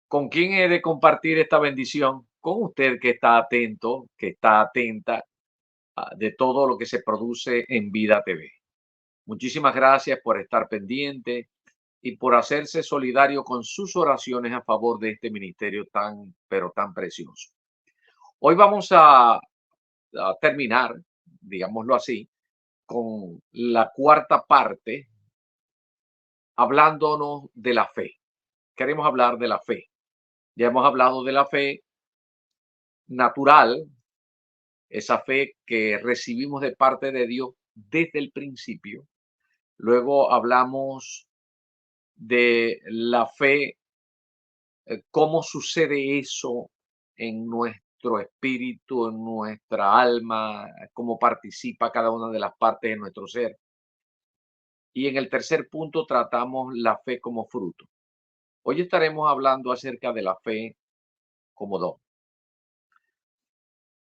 ¿Con quién he de compartir esta bendición? Con usted que está atento, que está atenta de todo lo que se produce en Vida TV. Muchísimas gracias por estar pendiente y por hacerse solidario con sus oraciones a favor de este ministerio tan, pero tan precioso. Hoy vamos a terminar, digámoslo así, con la cuarta parte, hablándonos de la fe. Queremos hablar de la fe. Ya hemos hablado de la fe natural, esa fe que recibimos de parte de Dios desde el principio. Luego hablamos de la fe, cómo sucede eso en nuestro espíritu, en nuestra alma, cómo participa cada una de las partes de nuestro ser. Y en el tercer punto tratamos la fe como fruto. Hoy estaremos hablando acerca de la fe como don.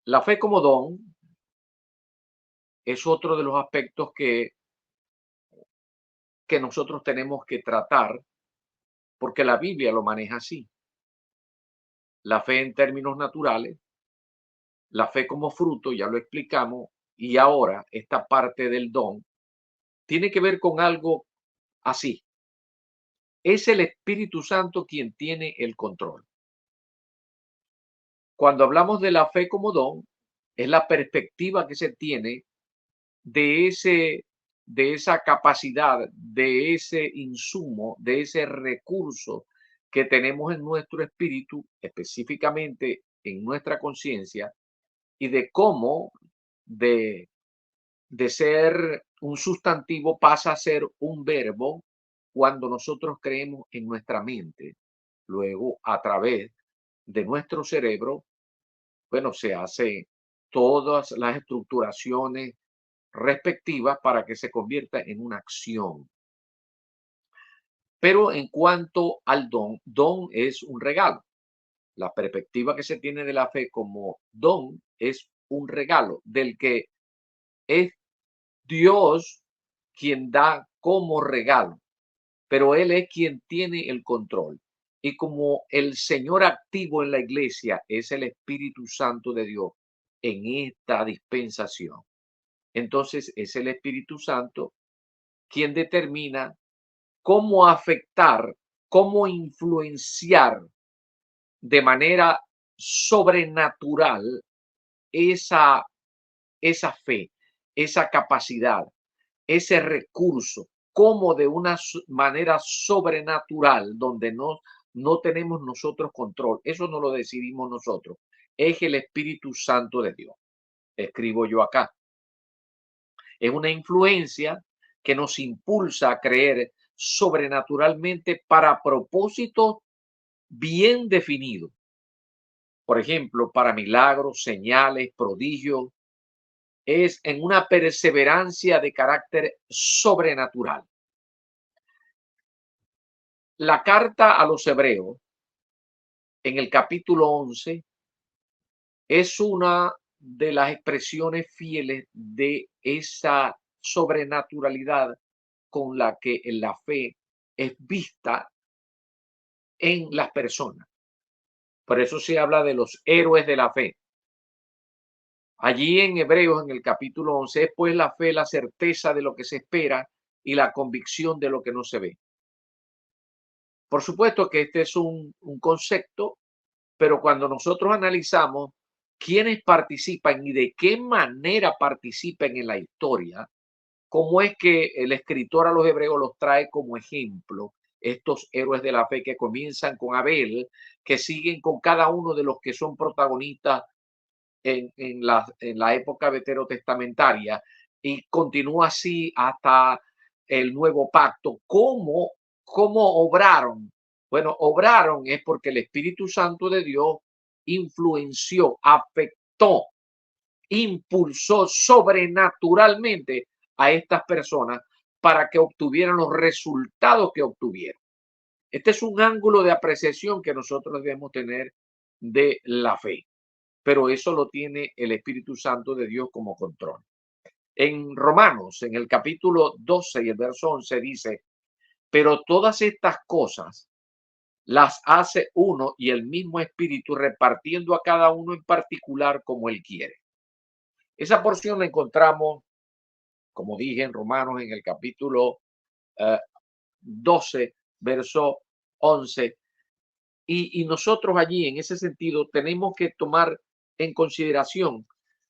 La fe como don es otro de los aspectos que nosotros tenemos que tratar porque la Biblia lo maneja así. La fe en términos naturales, la fe como fruto, ya lo explicamos, y ahora esta parte del don tiene que ver con algo así. Es el Espíritu Santo quien tiene el control. Cuando hablamos de la fe como don, es la perspectiva que se tiene de de esa capacidad, de ese insumo, de ese recurso que tenemos en nuestro espíritu, específicamente en nuestra conciencia, y de cómo de, de ser un sustantivo pasa a ser un verbo cuando nosotros creemos en nuestra mente. Luego, a través de nuestro cerebro, bueno, se hace todas las estructuraciones respectivas para que se convierta en una acción. Pero en cuanto al don, don es un regalo. La perspectiva que se tiene de la fe como don es un regalo del que es Dios quien da como regalo, pero Él es quien tiene el control. Y como el Señor activo en la iglesia es el Espíritu Santo de Dios en esta dispensación, entonces es el Espíritu Santo quien determina cómo afectar, cómo influenciar de manera sobrenatural esa, esa fe, esa capacidad, ese recurso, como de una manera sobrenatural donde no tenemos nosotros control. Eso no lo decidimos nosotros. Es el Espíritu Santo de Dios. Escribo yo acá. Es una influencia que nos impulsa a creer sobrenaturalmente para propósitos bien definidos. Por ejemplo, para milagros, señales, prodigios, es en una perseverancia de carácter sobrenatural. La carta a los Hebreos, en el capítulo 11, es una de las expresiones fieles de esa sobrenaturalidad con la que la fe es vista en las personas. Por eso se habla de los héroes de la fe. Allí en Hebreos, en el capítulo 11, es pues la fe, la certeza de lo que se espera y la convicción de lo que no se ve. Por supuesto que este es un concepto, pero cuando nosotros analizamos quiénes participan y de qué manera participan en la historia, cómo es que el escritor a los hebreos los trae como ejemplo, estos héroes de la fe que comienzan con Abel, que siguen con cada uno de los que son protagonistas en la época veterotestamentaria y continúa así hasta el nuevo pacto. ¿Cómo obraron? Bueno, obraron es porque el Espíritu Santo de Dios influenció, afectó, impulsó sobrenaturalmente a estas personas para que obtuvieran los resultados que obtuvieron. Este es un ángulo de apreciación que nosotros debemos tener de la fe, pero eso lo tiene el Espíritu Santo de Dios como control. En Romanos, en el capítulo 12 y el verso 11 dice, pero todas estas cosas las hace uno y el mismo Espíritu, repartiendo a cada uno en particular como Él quiere. Esa porción la encontramos, como dije, en Romanos, en el capítulo eh, 12, verso 11. Y nosotros allí, en ese sentido, tenemos que tomar en consideración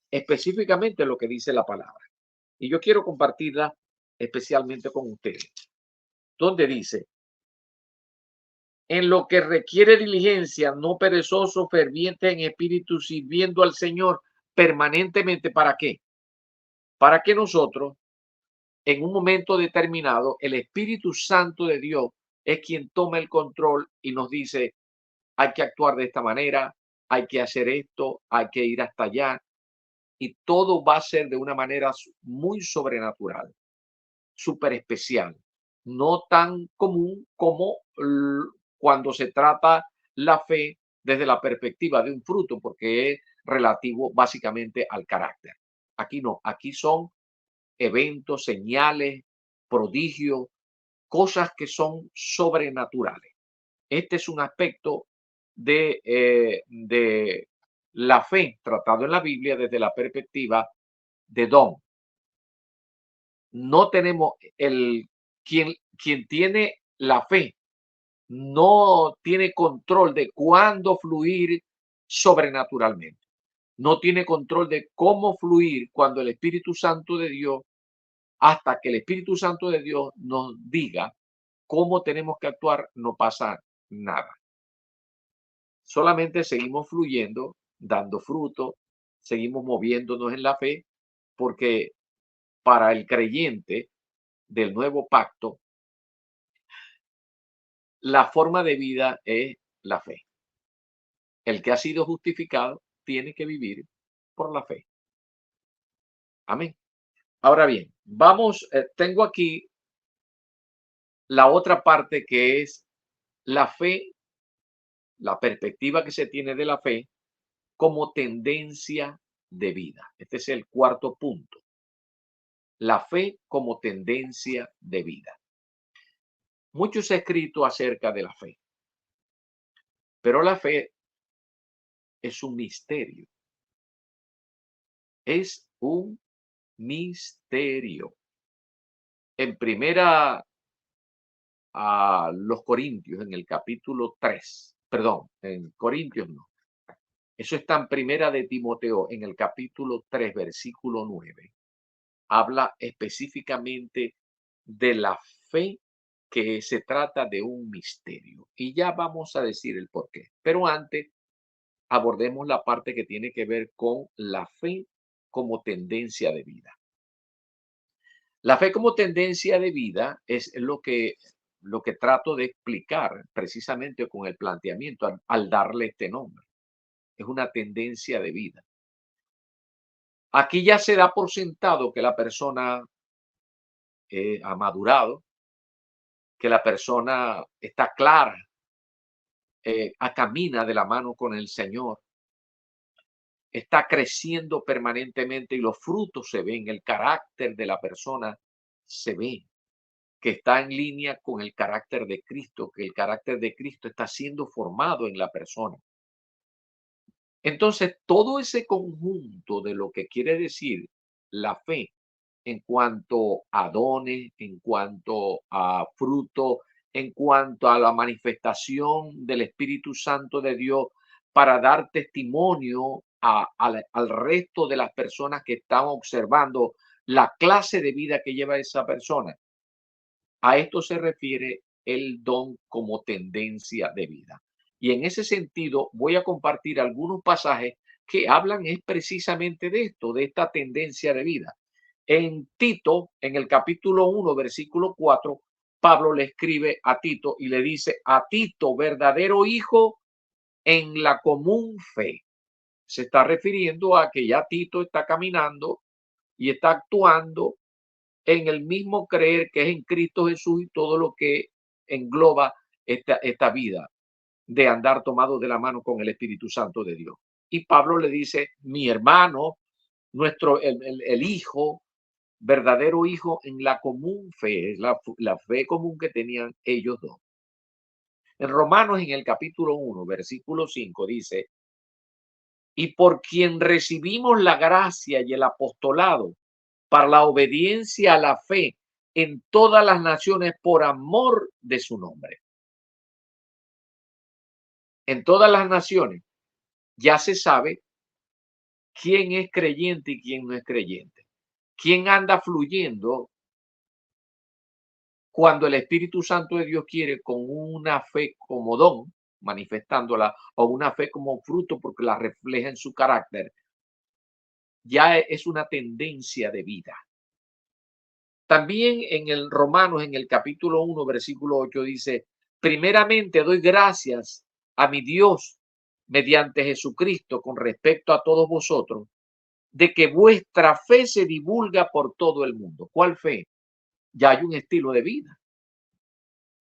específicamente lo que dice la palabra. Y yo quiero compartirla especialmente con ustedes, donde dice, en lo que requiere diligencia, no perezoso, ferviente en espíritu, sirviendo al Señor permanentemente. ¿Para qué? Para que nosotros, en un momento determinado, el Espíritu Santo de Dios es quien toma el control y nos dice, hay que actuar de esta manera, hay que hacer esto, hay que ir hasta allá. Y todo va a ser de una manera muy sobrenatural, súper especial, no tan común como cuando se trata la fe desde la perspectiva de un fruto, porque es relativo básicamente al carácter. Aquí no, aquí son eventos, señales, prodigios, cosas que son sobrenaturales. Este es un aspecto de la fe tratado en la Biblia desde la perspectiva de don. No tenemos quien tiene la fe, no tiene control de cuándo fluir sobrenaturalmente. No tiene control de cómo fluir cuando el Espíritu Santo de Dios, hasta que el Espíritu Santo de Dios nos diga cómo tenemos que actuar, no pasa nada. Solamente seguimos fluyendo, dando fruto, seguimos moviéndonos en la fe, porque para el creyente del nuevo pacto, la forma de vida es la fe. El que ha sido justificado tiene que vivir por la fe. Amén. Ahora bien, vamos, tengo aquí la otra parte que es la fe, la perspectiva que se tiene de la fe como tendencia de vida. Este es el cuarto punto. La fe como tendencia de vida. Mucho se ha escrito acerca de la fe, pero la fe es un misterio. Es un misterio. En primera a los Corintios, en el capítulo 3, perdón, en Corintios no. Eso está en primera de Timoteo, en el capítulo 3, versículo 9. Habla específicamente de la fe, que se trata de un misterio. Y ya vamos a decir el por qué. Pero antes, abordemos la parte que tiene que ver con la fe como tendencia de vida. La fe como tendencia de vida es lo que trato de explicar precisamente con el planteamiento al darle este nombre. Es una tendencia de vida. Aquí ya se da por sentado que la persona ha madurado, que la persona está clara, camina de la mano con el Señor, está creciendo permanentemente y los frutos se ven, el carácter de la persona se ve, que está en línea con el carácter de Cristo, que el carácter de Cristo está siendo formado en la persona. Entonces, todo ese conjunto de lo que quiere decir la fe en cuanto a dones, en cuanto a fruto, en cuanto a la manifestación del Espíritu Santo de Dios para dar testimonio al resto de las personas que están observando la clase de vida que lleva esa persona. A esto se refiere el don como tendencia de vida. Y en ese sentido voy a compartir algunos pasajes que hablan es precisamente de esto, de esta tendencia de vida. En Tito, en el capítulo 1, versículo 4, Pablo le escribe a Tito y le dice, a Tito, verdadero hijo en la común fe. Se está refiriendo a que ya Tito está caminando y está actuando en el mismo creer que es en Cristo Jesús y todo lo que engloba esta vida de andar tomado de la mano con el Espíritu Santo de Dios. Y Pablo le dice, mi hermano, el hijo, verdadero hijo en la común fe, es la fe común que tenían ellos dos. En Romanos, en el capítulo 1, versículo 5, dice, y por quien recibimos la gracia y el apostolado para la obediencia a la fe en todas las naciones por amor de su nombre. En todas las naciones ya se sabe quién es creyente y quién no es creyente. Quién anda fluyendo cuando el Espíritu Santo de Dios quiere con una fe como don, manifestándola, o una fe como fruto porque la refleja en su carácter, ya es una tendencia de vida. También en el Romanos, en el capítulo 1, versículo 8, dice, primeramente doy gracias a mi Dios mediante Jesucristo con respecto a todos vosotros, de que vuestra fe se divulga por todo el mundo. ¿Cuál fe? Ya hay un estilo de vida.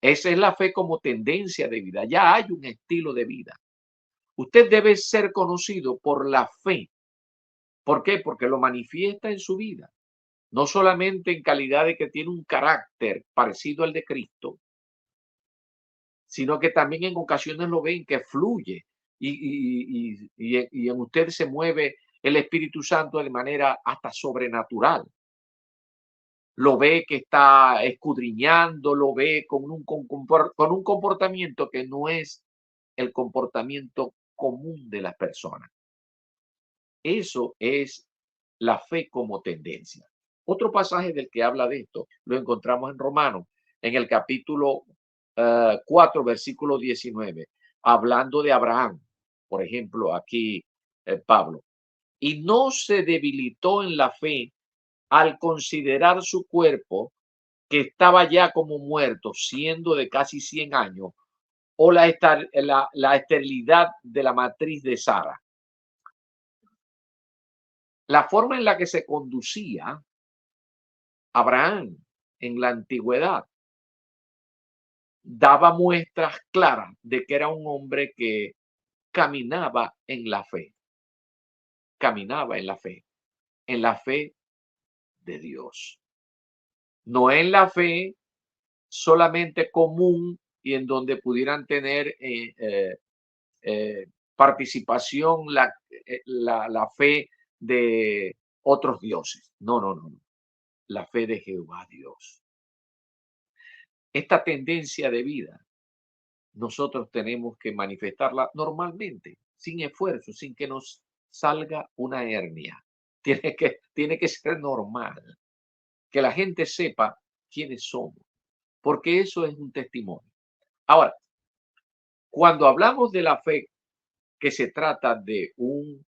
Esa es la fe como tendencia de vida. Ya hay un estilo de vida. Usted debe ser conocido por la fe. ¿Por qué? Porque lo manifiesta en su vida. No solamente en calidad de que tiene un carácter parecido al de Cristo, sino que también en ocasiones lo ven que fluye y en usted se mueve el Espíritu Santo de manera hasta sobrenatural. Lo ve que está escudriñando, lo ve con un comportamiento que no es el comportamiento común de las personas. Eso es la fe como tendencia. Otro pasaje del que habla de esto lo encontramos en Romanos, en el capítulo 4, versículo 19, hablando de Abraham, por ejemplo, aquí Pablo, y no se debilitó en la fe al considerar su cuerpo que estaba ya como muerto, siendo de casi 100 años, o la esterilidad de la matriz de Sara. La forma en la que se conducía Abraham en la antigüedad daba muestras claras de que era un hombre que caminaba en la fe, caminaba en la fe de Dios, no en la fe solamente común y en donde pudieran tener participación la fe de otros dioses. No, no, no, no. La fe de Jehová Dios. Esta tendencia de vida nosotros tenemos que manifestarla normalmente, sin esfuerzo, sin que nos salga una hernia. Tiene que ser normal, que la gente sepa quiénes somos, porque eso es un testimonio. Ahora, cuando hablamos de la fe, que se trata de un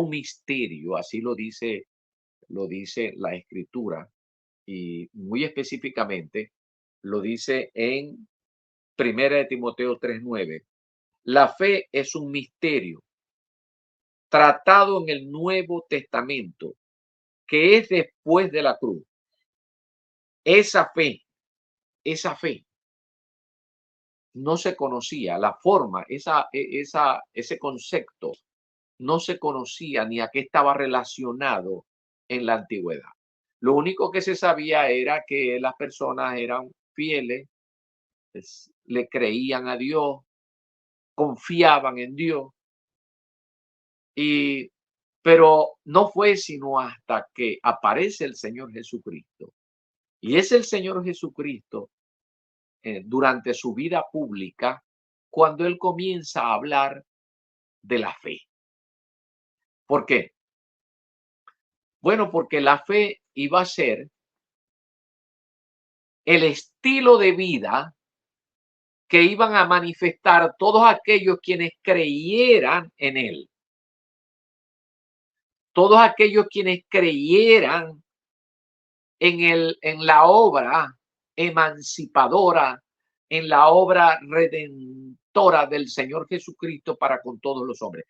misterio, así lo dice la Escritura, y muy específicamente lo dice en Primera de Timoteo 3:9. La fe es un misterio tratado en el Nuevo Testamento, que es después de la cruz. Esa fe, esa fe no se conocía, la forma, ese concepto no se conocía ni a qué estaba relacionado en la antigüedad. Lo único que se sabía era que las personas eran fieles, le creían a Dios, confiaban en Dios, y, pero no fue sino hasta que aparece el Señor Jesucristo. Y es el Señor Jesucristo durante su vida pública cuando Él comienza a hablar de la fe. ¿Por qué? Bueno, porque la fe iba a ser el estilo de vida que iban a manifestar todos aquellos quienes creyeran en Él. Todos aquellos quienes creyeran en la obra emancipadora, en la obra redentora del Señor Jesucristo para con todos los hombres.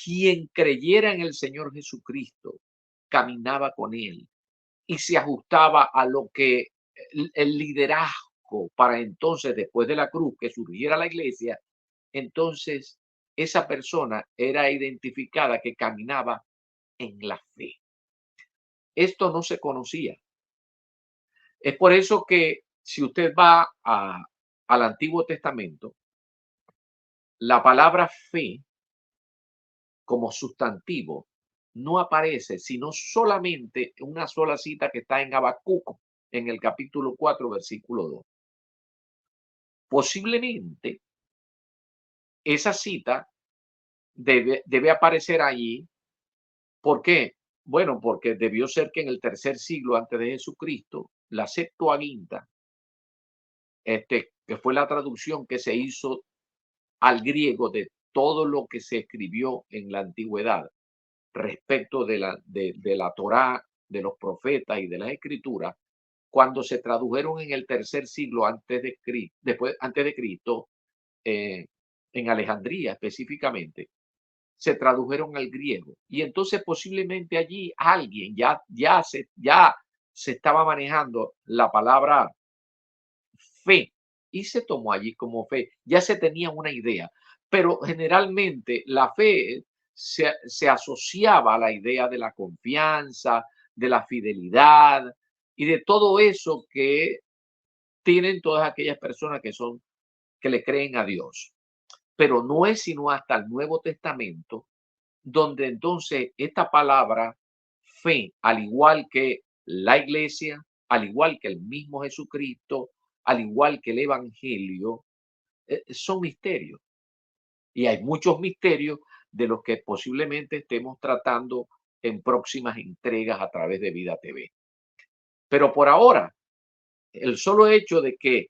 Quien creyera en el Señor Jesucristo caminaba con Él y se ajustaba a lo que el liderazgo para entonces, después de la cruz, que surgiera la iglesia, entonces esa persona era identificada que caminaba en la fe. Esto no se conocía. Es por eso que si usted va al Antiguo Testamento, la palabra fe como sustantivo no aparece, sino solamente en una sola cita que está en Habacuc, en el capítulo 4, versículo 2. Posiblemente esa cita debe aparecer allí. ¿Por qué? Bueno, porque debió ser que en el tercer siglo antes de Jesucristo, la Septuaginta, que fue la traducción que se hizo al griego de todo lo que se escribió en la antigüedad respecto de la Torá, de los profetas y de las escrituras, cuando se tradujeron en el tercer siglo antes de Cristo, eh, en Alejandría específicamente, se tradujeron al griego. Y entonces posiblemente allí alguien ya se estaba manejando la palabra fe y se tomó allí como fe. Ya se tenía una idea, pero generalmente la fe se asociaba a la idea de la confianza, de la fidelidad y de todo eso que tienen todas aquellas personas que le creen a Dios. Pero no es sino hasta el Nuevo Testamento donde entonces esta palabra fe, al igual que la iglesia, al igual que el mismo Jesucristo, al igual que el Evangelio, son misterios. Y hay muchos misterios de los que posiblemente estemos tratando en próximas entregas a través de Vida TV. Pero por ahora, el solo hecho de que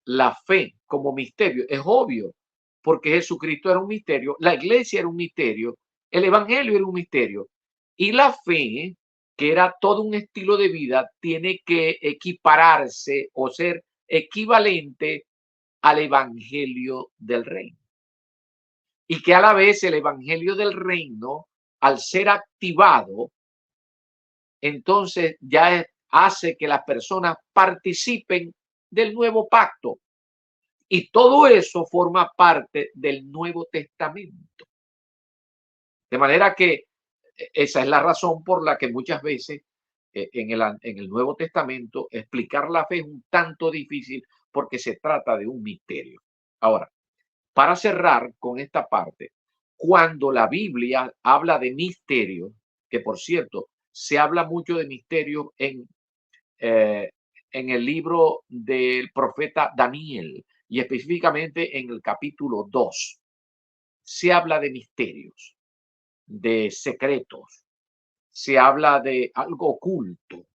la fe como misterio es obvio, porque Jesucristo era un misterio, la iglesia era un misterio, el evangelio era un misterio, y la fe, que era todo un estilo de vida, tiene que equipararse o ser equivalente al evangelio del reino. Y que a la vez el evangelio del reino, al ser activado, entonces ya hace que las personas participen del nuevo pacto. Y todo eso forma parte del Nuevo Testamento. De manera que esa es la razón por la que muchas veces en el Nuevo Testamento explicar la fe es un tanto difícil porque se trata de un misterio. Ahora, para cerrar con esta parte, cuando la Biblia habla de misterio, que por cierto, se habla mucho de misterio eh, en el libro del profeta Daniel y específicamente en el capítulo 2, se habla de misterios, de secretos, se habla de algo oculto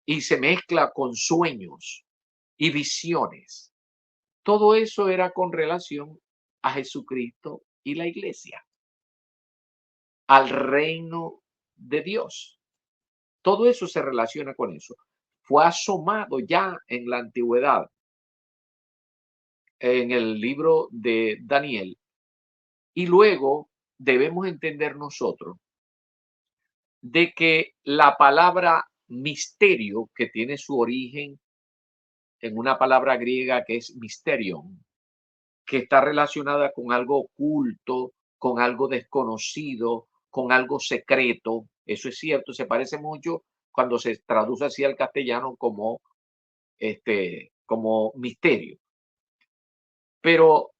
y se mezcla con sueños y visiones. Todo eso era con relación a Jesucristo y la iglesia, al reino de Dios. Todo eso se relaciona con eso. Fue asomado ya en la antigüedad, en el libro de Daniel, y luego debemos entender nosotros de que la palabra misterio, que tiene su origen en una palabra griega que es misterion, que está relacionada con algo oculto, con algo desconocido, con algo secreto. Eso es cierto, se parece mucho cuando se traduce así al castellano como misterio. Pero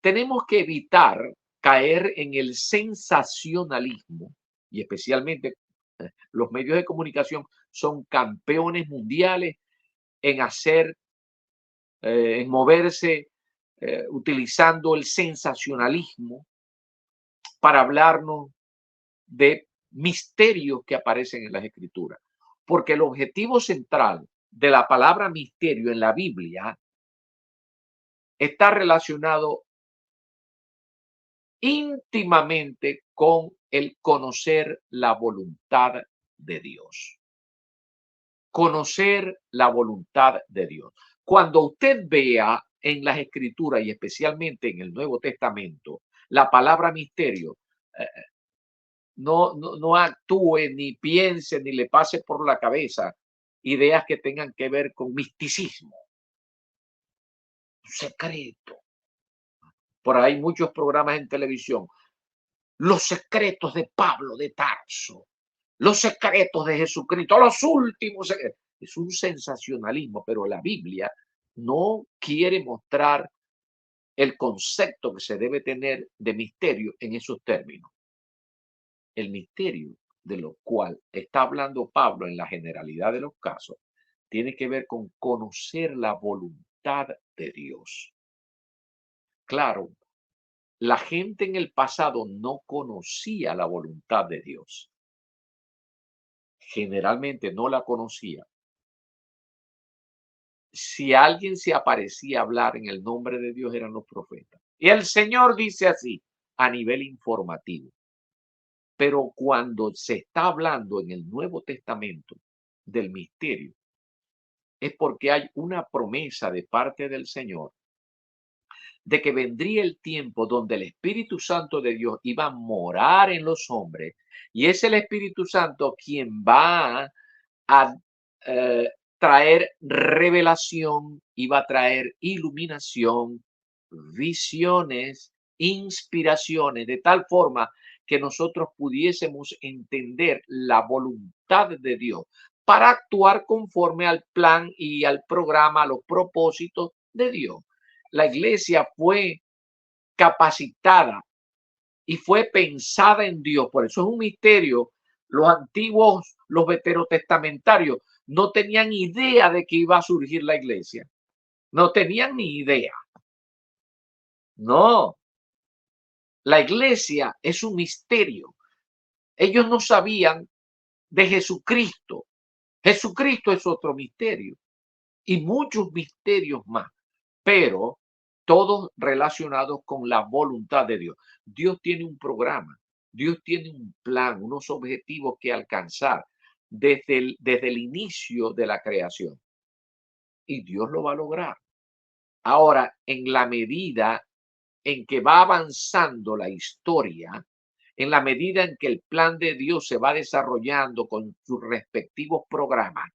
tenemos que evitar caer en el sensacionalismo y especialmente los medios de comunicación son campeones mundiales en en moverse utilizando el sensacionalismo para hablarnos de misterios que aparecen en las escrituras. Porque el objetivo central de la palabra misterio en la Biblia está relacionado íntimamente con el conocer la voluntad de Dios. Conocer la voluntad de Dios. Cuando usted vea en las escrituras y especialmente en el Nuevo Testamento la palabra misterio, no actúe, ni piense, ni le pase por la cabeza ideas que tengan que ver con misticismo, secreto. Por ahí muchos programas en televisión. Los secretos de Pablo de Tarso, los secretos de Jesucristo, los últimos secretos. Es un sensacionalismo, pero la Biblia no quiere mostrar el concepto que se debe tener de misterio en esos términos. El misterio de lo cual está hablando Pablo en la generalidad de los casos tiene que ver con conocer la voluntad de Dios. Claro, la gente en el pasado no conocía la voluntad de Dios. Generalmente no la conocía. Si alguien se aparecía a hablar en el nombre de Dios, eran los profetas. Y el Señor dice así, a nivel informativo. Pero cuando se está hablando en el Nuevo Testamento del misterio, es porque hay una promesa de parte del Señor de que vendría el tiempo donde el Espíritu Santo de Dios iba a morar en los hombres, y es el Espíritu Santo quien va a eh, traer revelación, iba a traer iluminación, visiones, inspiraciones, de tal forma que nosotros pudiésemos entender la voluntad de Dios para actuar conforme al plan y al programa, a los propósitos de Dios. La iglesia fue capacitada y fue pensada en Dios. Por eso es un misterio. Los antiguos, los veterotestamentarios, no tenían idea de que iba a surgir la iglesia. No tenían ni idea. No, la iglesia es un misterio. Ellos no sabían de Jesucristo. Jesucristo es otro misterio y muchos misterios más, pero todos relacionados con la voluntad de Dios. Dios tiene un programa, Dios tiene un plan, unos objetivos que alcanzar desde el inicio de la creación, y Dios lo va a lograr. Ahora, en la medida en que va avanzando la historia, en la medida en que el plan de Dios se va desarrollando con sus respectivos programas,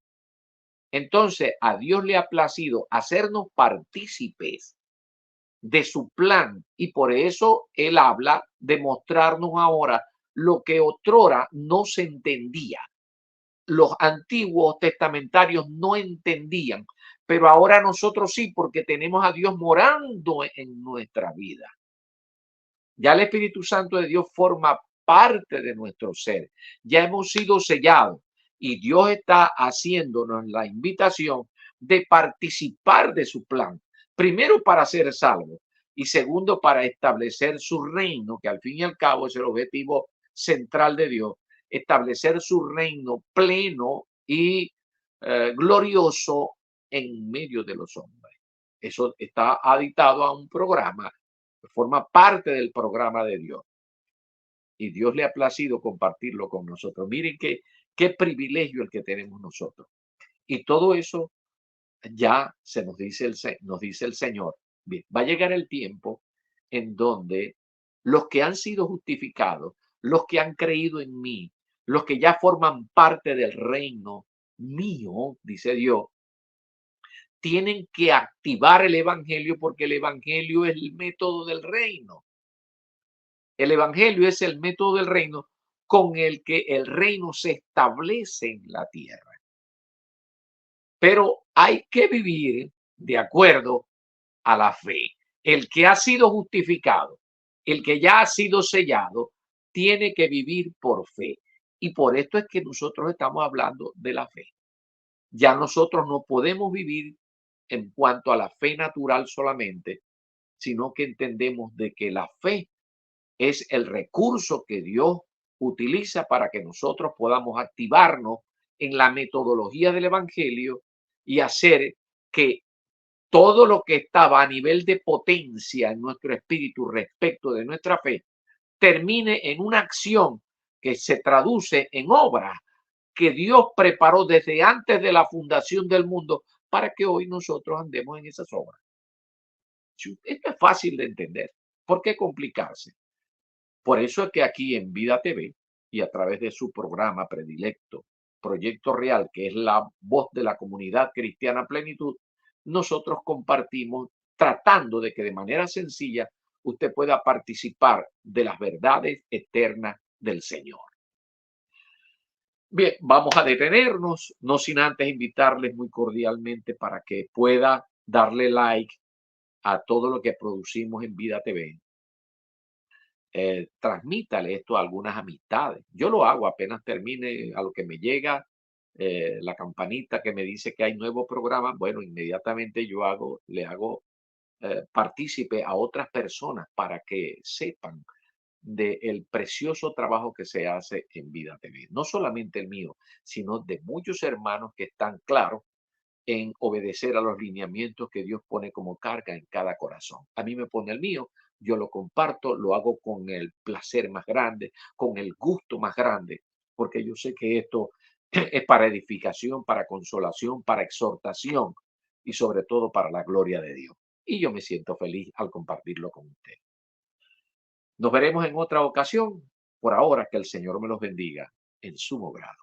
entonces a Dios le ha placido hacernos partícipes de su plan, y por eso Él habla de mostrarnos ahora lo que otrora no se entendía. Los antiguos testamentarios no entendían, pero ahora nosotros sí, porque tenemos a Dios morando en nuestra vida. Ya el Espíritu Santo de Dios forma parte de nuestro ser. Ya hemos sido sellados y Dios está haciéndonos la invitación de participar de su plan. Primero, para ser salvos, y segundo, para establecer su reino, que al fin y al cabo es el objetivo central de Dios, establecer su reino pleno y glorioso en medio de los hombres. Eso está aditado a un programa, forma parte del programa de Dios, y Dios le ha placido compartirlo con nosotros. Miren qué privilegio el que tenemos nosotros. Y todo eso ya nos dice el Señor. Bien, va a llegar el tiempo en donde los que han sido justificados, los que han creído en mí, los que ya forman parte del reino mío, dice Dios, tienen que activar el evangelio, porque el evangelio es el método del reino. El evangelio es el método del reino con el que el reino se establece en la tierra. Pero hay que vivir de acuerdo a la fe. El que ha sido justificado, el que ya ha sido sellado, tiene que vivir por fe. Y por esto es que nosotros estamos hablando de la fe. Ya nosotros no podemos vivir en cuanto a la fe natural solamente, sino que entendemos de que la fe es el recurso que Dios utiliza para que nosotros podamos activarnos en la metodología del evangelio y hacer que todo lo que estaba a nivel de potencia en nuestro espíritu respecto de nuestra fe termine en una acción que se traduce en obra que Dios preparó desde antes de la fundación del mundo para que hoy nosotros andemos en esas obras. Esto es fácil de entender. ¿Por qué complicarse? Por eso es que aquí en Vida TV y a través de su programa predilecto, Proyecto Real, que es la voz de la comunidad cristiana Plenitud, nosotros compartimos tratando de que de manera sencilla usted pueda participar de las verdades eternas del Señor. Bien, vamos a detenernos, no sin antes invitarles muy cordialmente para que pueda darle like a todo lo que producimos en Vida TV. Transmítale esto a algunas amistades. Yo lo hago apenas termine, a lo que me llega la campanita que me dice que hay nuevo programa. Bueno, inmediatamente le hago partícipe a otras personas para que sepan del precioso trabajo que se hace en Vida TV. No solamente el mío, sino de muchos hermanos que están claros en obedecer a los lineamientos que Dios pone como carga en cada corazón. A mí me pone el mío, yo lo comparto, lo hago con el placer más grande, con el gusto más grande, porque yo sé que esto es para edificación, para consolación, para exhortación y sobre todo para la gloria de Dios. Y yo me siento feliz al compartirlo con usted. Nos veremos en otra ocasión. Por ahora, que el Señor me los bendiga en su grado.